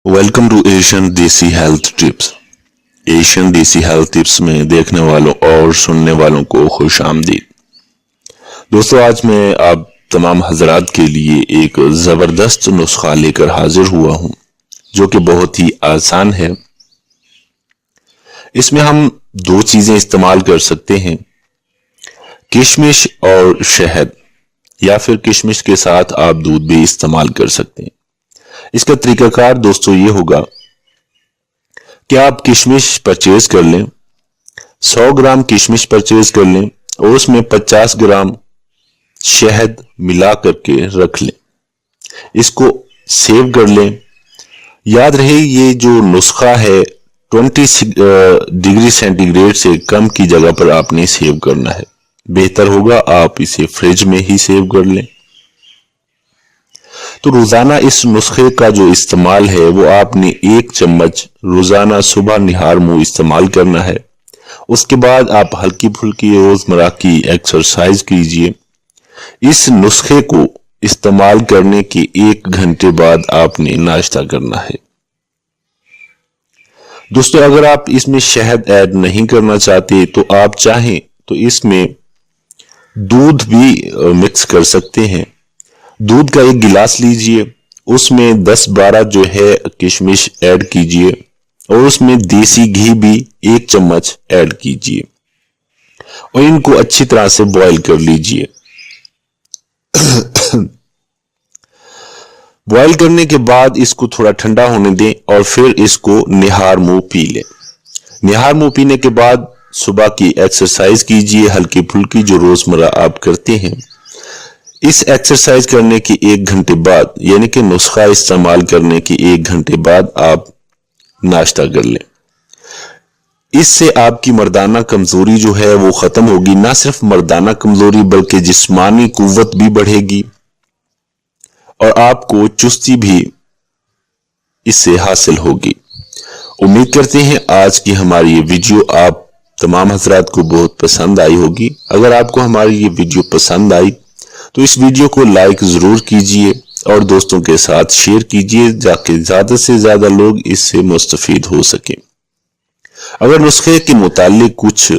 Welcome to Asian देसी health tips. Asian देसी health tips में देखने वालों और सुनने वालों को खुश आमदीद। दोस्तों, आज मैं आप तमाम हजरात के लिए एक ज़बरदस्त नुस्खा लेकर हाजिर हुआ हूं, जो कि बहुत ही आसान है। इसमें हम दो चीज़ें इस्तेमाल कर सकते हैं, किशमिश और शहद, या फिर किशमिश के साथ आप दूध भी इस्तेमाल कर सकते हैं। इसका तरीकाकार दोस्तों ये होगा कि आप किशमिश परचेज कर लें, 100 ग्राम किशमिश परचेज कर लें और उसमें 50 ग्राम शहद मिला करके रख लें। इसको सेव कर लें। याद रहे, ये जो नुस्खा है 20 डिग्री सेंटीग्रेड से कम की जगह पर आपने सेव करना है। बेहतर होगा आप इसे फ्रिज में ही सेव कर लें। तो रोजाना इस नुस्खे का जो इस्तेमाल है वो आपने 1 चम्मच रोजाना सुबह निहार मुंह इस्तेमाल करना है। उसके बाद आप हल्की फुल्की रोजमर्रा की एक्सरसाइज कीजिए। इस नुस्खे को इस्तेमाल करने के 1 घंटे बाद आपने नाश्ता करना है। दोस्तों, अगर आप इसमें शहद ऐड नहीं करना चाहते तो आप चाहें तो इसमें दूध भी मिक्स कर सकते हैं। दूध का 1 गिलास लीजिए, उसमें 10-12 जो है किशमिश ऐड कीजिए और उसमें देसी घी भी 1 चम्मच ऐड कीजिए और इनको अच्छी तरह से बॉईल कर लीजिए। बॉईल करने के बाद इसको थोड़ा ठंडा होने दें और फिर इसको निहार मुंह पी लें। निहार मुंह पीने के बाद सुबह की एक्सरसाइज कीजिए, हल्की फुल्की जो रोजमर्रा आप करते हैं। इस एक्सरसाइज करने के 1 घंटे बाद, यानी कि नुस्खा इस्तेमाल करने के 1 घंटे बाद आप नाश्ता कर लें। इससे आपकी मर्दाना कमजोरी जो है वो खत्म होगी। ना सिर्फ मर्दाना कमजोरी बल्कि जिस्मानी कुव्वत भी बढ़ेगी और आपको चुस्ती भी इससे हासिल होगी। उम्मीद करते हैं आज की हमारी ये वीडियो आप तमाम हजरात को बहुत पसंद आई होगी। अगर आपको हमारी ये वीडियो पसंद आई तो इस वीडियो को लाइक जरूर कीजिए और दोस्तों के साथ शेयर कीजिए, ताकि ज्यादा से ज्यादा लोग इससे मुस्तफीद हो सके। अगर नुस्खे के मुतालिक कुछ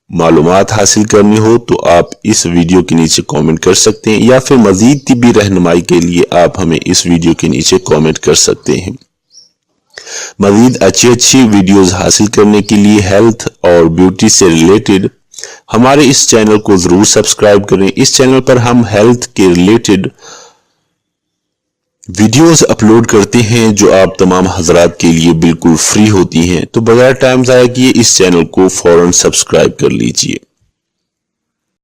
मालूमात हासिल करनी हो तो आप इस वीडियो के नीचे कमेंट कर सकते हैं, या फिर मजीद तिब्बी रहनुमाई के लिए आप हमें इस वीडियो के नीचे कमेंट कर सकते हैं। मजीद अच्छी वीडियोस हासिल करने के लिए हेल्थ और ब्यूटी से रिलेटेड हमारे इस चैनल को जरूर सब्सक्राइब करें। इस चैनल पर हम हेल्थ के रिलेटेड वीडियोस अपलोड करते हैं जो आप तमाम हजरात के लिए बिल्कुल फ्री होती हैं। तो बगैर टाइम ज़ाया किए इस चैनल को फौरन सब्सक्राइब कर लीजिए।